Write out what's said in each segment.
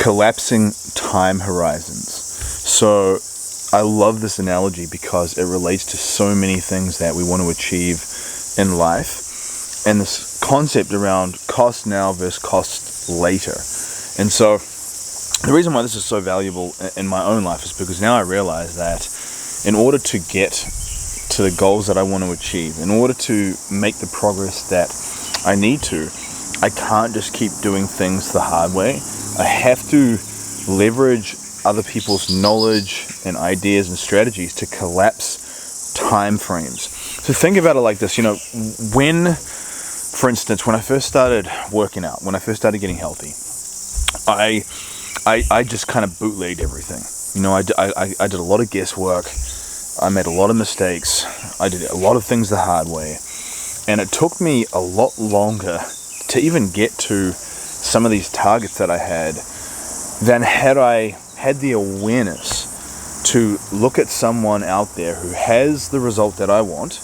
collapsing time horizons. So I love this analogy because it relates to so many things that we want to achieve in life, and this concept around cost now versus cost later. And so the reason why this is so valuable in my own life is because now I realize that in order to get to the goals that I want to achieve, in order to make the progress that I need to, I can't just keep doing things the hard way. I have to leverage other people's knowledge and ideas and strategies to collapse time frames. So think about it like this, when, for instance, when I first started working out, when I first started getting healthy, I just kind of bootlegged everything. I did a lot of guesswork. I made a lot of mistakes. I did a lot of things the hard way. And it took me a lot longer to even get to some of these targets that I had than had I had the awareness to look at someone out there who has the result that I want,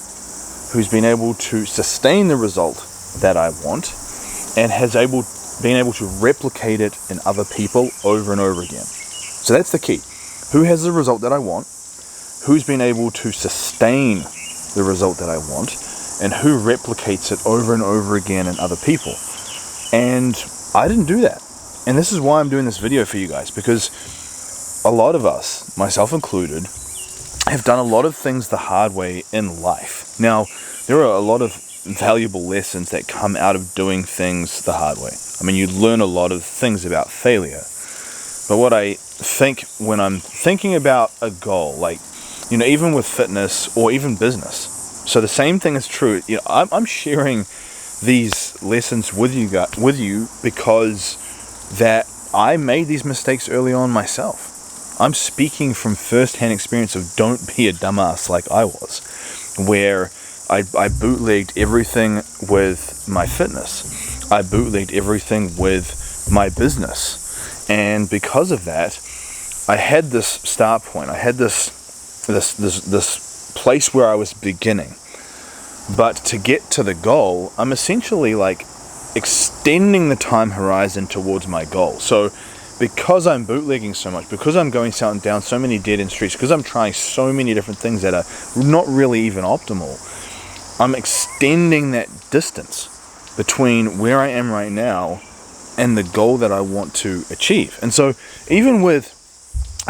who's been able to sustain the result that I want, and been able to replicate it in other people over and over again. So that's the key. Who has the result that I want? Who's been able to sustain the result that I want? And who replicates it over and over again in other people? And I didn't do that. And this is why I'm doing this video for you guys, because a lot of us, myself included, have done a lot of things the hard way in life. Now, there are a lot of valuable lessons that come out of doing things the hard way. I mean, you learn a lot of things about failure. But what I think when I'm thinking about a goal, like, even with fitness or even business, so the same thing is true. I'm sharing these lessons with you because that I made these mistakes early on myself. I'm speaking from first-hand experience of don't be a dumbass like I was, where I bootlegged everything with my fitness. I bootlegged everything with my business. And because of that, I had this start point. I had this place where I was beginning. But to get to the goal, I'm essentially like extending the time horizon towards my goal. So because I'm bootlegging so much, because I'm going down so many dead-end streets, because I'm trying so many different things that are not really even optimal, I'm extending that distance between where I am right now and the goal that I want to achieve. And so even with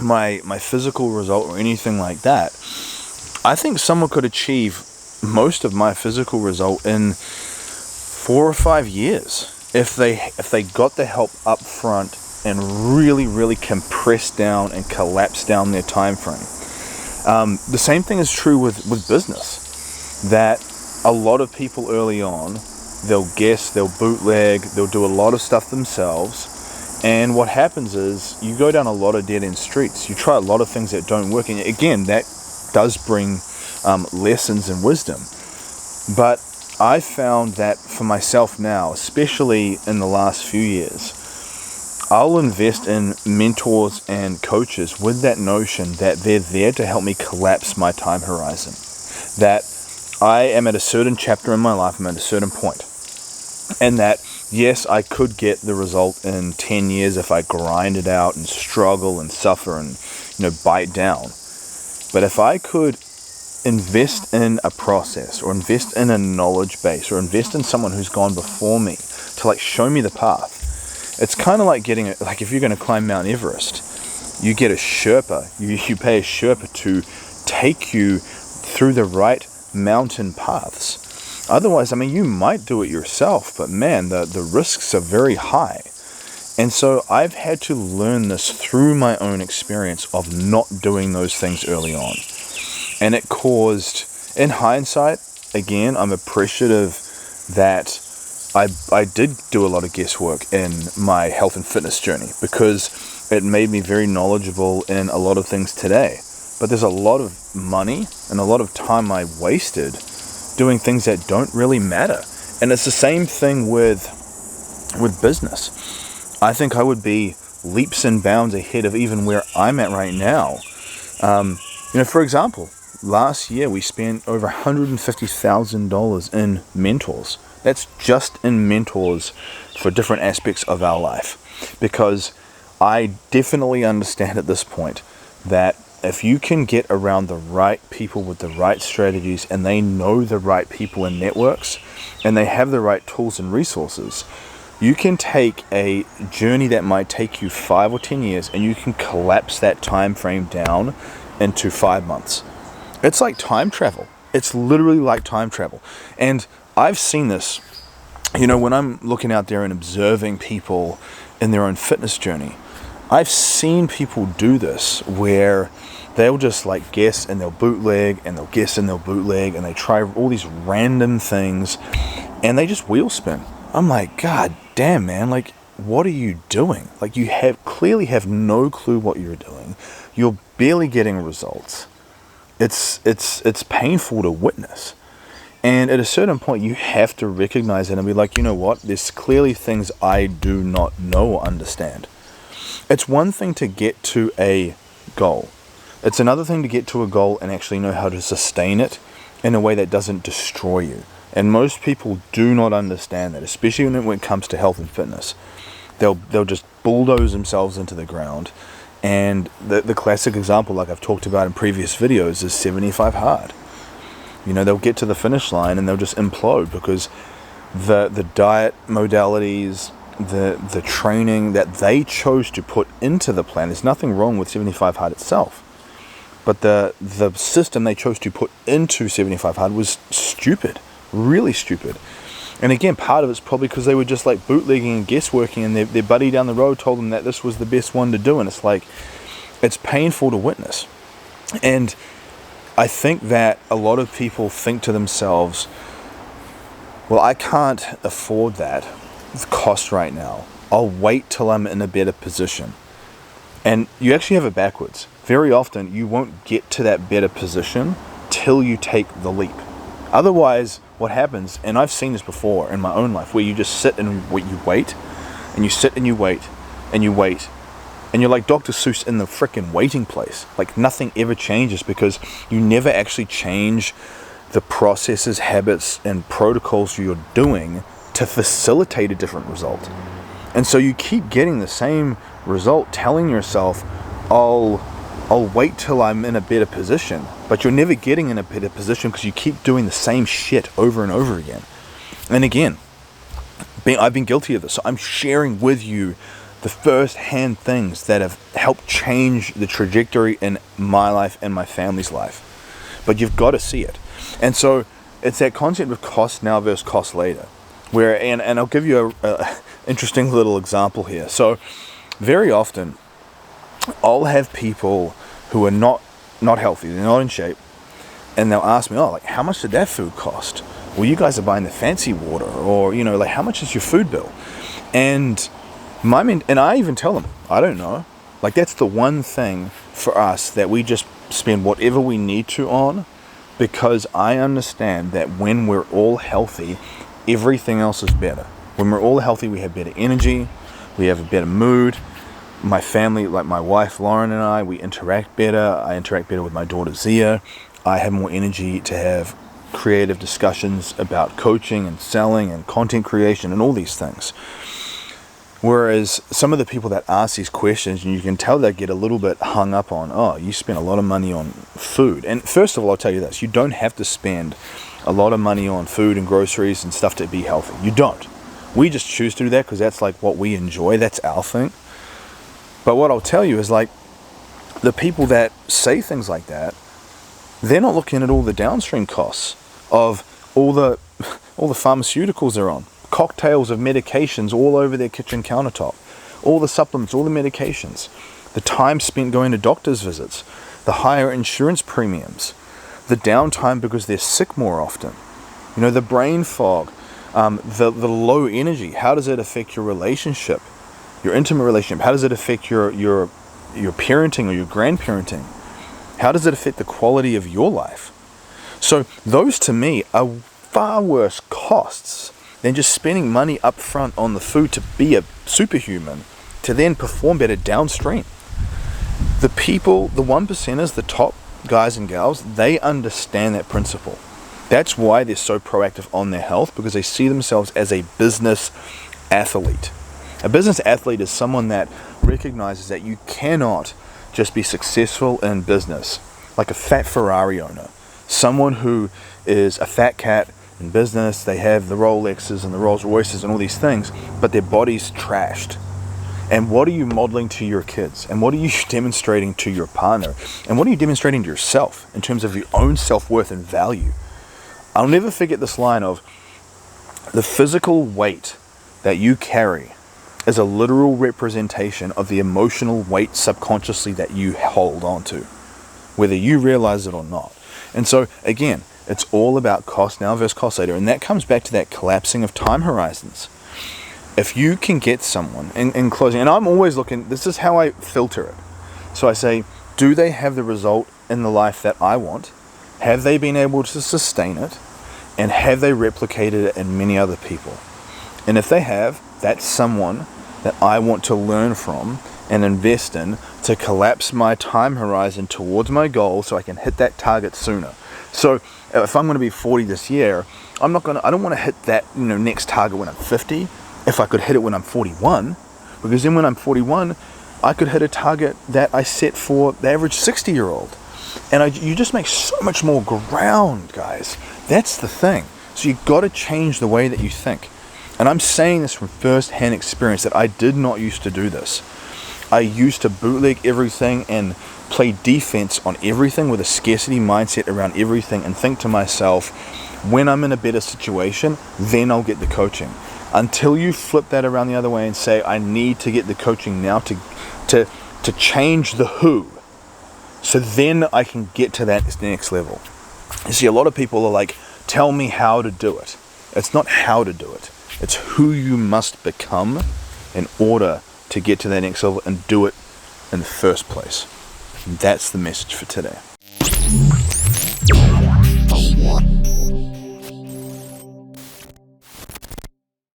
my physical result or anything like that, I think someone could achieve most of my physical result in 4 or 5 years if they got the help up front and really, really compress down and collapse down their time frame. The same thing is true with business, that a lot of people early on, they'll guess, they'll bootleg, they'll do a lot of stuff themselves, and what happens is you go down a lot of dead-end streets. You try a lot of things that don't work, and again, that does bring lessons and wisdom. But I found that for myself now, especially in the last few years, I'll invest in mentors and coaches with that notion that they're there to help me collapse my time horizon. That I am at a certain chapter in my life, I'm at a certain point. And that, yes, I could get the result in 10 years if I grind it out and struggle and suffer and, bite down. But if I could invest in a process, or invest in a knowledge base, or invest in someone who's gone before me to show me the path, it's kind of like getting if you're going to climb Mount Everest, you get a Sherpa, you pay a Sherpa to take you through the right mountain paths. Otherwise, you might do it yourself, but man, the risks are very high. And so I've had to learn this through my own experience of not doing those things early on. And it caused, in hindsight, again, I'm appreciative that I did do a lot of guesswork in my health and fitness journey, because it made me very knowledgeable in a lot of things today. But there's a lot of money and a lot of time I wasted doing things that don't really matter. And it's the same thing with business. I think I would be leaps and bounds ahead of even where I'm at right now. For example, last year we spent over $150,000 in mentors. That's just in mentors for different aspects of our life. Because I definitely understand at this point that if you can get around the right people with the right strategies, and they know the right people and networks, and they have the right tools and resources, you can take a journey that might take you 5 or 10 years and you can collapse that time frame down into 5 months. It's like time travel. It's literally like time travel. And I've seen this, when I'm looking out there and observing people in their own fitness journey. I've seen people do this where they'll just guess and they'll bootleg and they'll guess and they'll bootleg and they try all these random things and they just wheel spin. I'm like, God damn, man, what are you doing? You clearly have no clue what you're doing. You're barely getting results. It's painful to witness. And at a certain point, you have to recognize it and be like, you know what? There's clearly things I do not know or understand. It's one thing to get to a goal. It's another thing to get to a goal and actually know how to sustain it in a way that doesn't destroy you. And most people do not understand that, especially when it comes to health and fitness. They'll just bulldoze themselves into the ground. And the classic example, like I've talked about in previous videos, is 75 hard. They'll get to the finish line and they'll just implode because the diet modalities, the training that they chose to put into the plan, there's nothing wrong with 75 hard itself. But the system they chose to put into 75 hard was stupid, really stupid. And again, part of it's probably because they were just bootlegging and guessworking, and their buddy down the road told them that this was the best one to do. And it's painful to witness. And I think that a lot of people think to themselves, well, I can't afford that cost right now. I'll wait till I'm in a better position. And you actually have it backwards. Very often, you won't get to that better position till you take the leap. Otherwise, what happens, and I've seen this before in my own life, where you just sit and you wait, and you sit and you wait, and you wait, and you're like Dr. Seuss in the frickin' waiting place. Nothing ever changes because you never actually change the processes, habits, and protocols you're doing to facilitate a different result. And so you keep getting the same result, telling yourself, I'll wait till I'm in a better position. But you're never getting in a better position because you keep doing the same shit over and over again. And again, I've been guilty of this. So I'm sharing with you the first-hand things that have helped change the trajectory in my life and my family's life. But you've got to see it. And so it's that concept of cost now versus cost later. And I'll give you a interesting little example here. So very often, I'll have people who are not healthy, they're not in shape, and they'll ask me, how much did that food cost? Well, you guys are buying the fancy water, or, how much is your food bill? And I even tell them, I don't know. That's the one thing for us that we just spend whatever we need to on, because I understand that when we're all healthy, everything else is better. When we're all healthy, we have better energy, we have a better mood. My family, like my wife Lauren and I, we interact better. I interact better with my daughter Zia. I have more energy to have creative discussions about coaching and selling and content creation and all these things. Whereas some of the people that ask these questions, and you can tell they get a little bit hung up on, you spend a lot of money on food. And first of all, I'll tell you this, you don't have to spend a lot of money on food and groceries and stuff to be healthy. You don't. We just choose to do that because that's what we enjoy. That's our thing. But what I'll tell you is the people that say things like that, they're not looking at all the downstream costs of all the pharmaceuticals they're on, cocktails of medications all over their kitchen countertop, all the supplements, all the medications, the time spent going to doctor's visits, the higher insurance premiums, the downtime because they're sick more often, the brain fog, the low energy. How does it affect your relationship? Your intimate relationship? How does it affect your parenting or your grandparenting? How does it affect the quality of your life? So those to me are far worse costs than just spending money up front on the food to be a superhuman, to then perform better downstream. The people, the 1%ers, the top guys and gals, they understand that principle. That's why they're so proactive on their health, because they see themselves as a business athlete. A business athlete is someone that recognizes that you cannot just be successful in business like a fat Ferrari owner. Someone who is a fat cat in business, they have the Rolexes and the Rolls Royces and all these things, but their body's trashed. And what are you modeling to your kids? And what are you demonstrating to your partner? And what are you demonstrating to yourself in terms of your own self-worth and value? I'll never forget this line of, the physical weight that you carry is a literal representation of the emotional weight subconsciously that you hold on to, whether you realize it or not. And so, again, it's all about cost now versus cost later. And that comes back to that collapsing of time horizons. If you can get someone, in closing, and I'm always looking, this is how I filter it. So I say, do they have the result in the life that I want? Have they been able to sustain it? And have they replicated it in many other people? And if they have, that's someone that I want to learn from and invest in to collapse my time horizon towards my goal so I can hit that target sooner. So if I'm going to be 40 this year, I don't want to hit that next target when I'm 50. If I could hit it when I'm 41, because then when I'm 41, I could hit a target that I set for the average 60-year-old. And you just make so much more ground, guys. That's the thing. So you've got to change the way that you think. And I'm saying this from first-hand experience that I did not used to do this. I used to bootleg everything and play defense on everything with a scarcity mindset around everything and think to myself, when I'm in a better situation, then I'll get the coaching. Until you flip that around the other way and say, I need to get the coaching now to change the who. So then I can get to that next level. You see, a lot of people are like, tell me how to do it. It's not how to do it. It's who you must become in order to get to that next level and do it in the first place. And that's the message for today.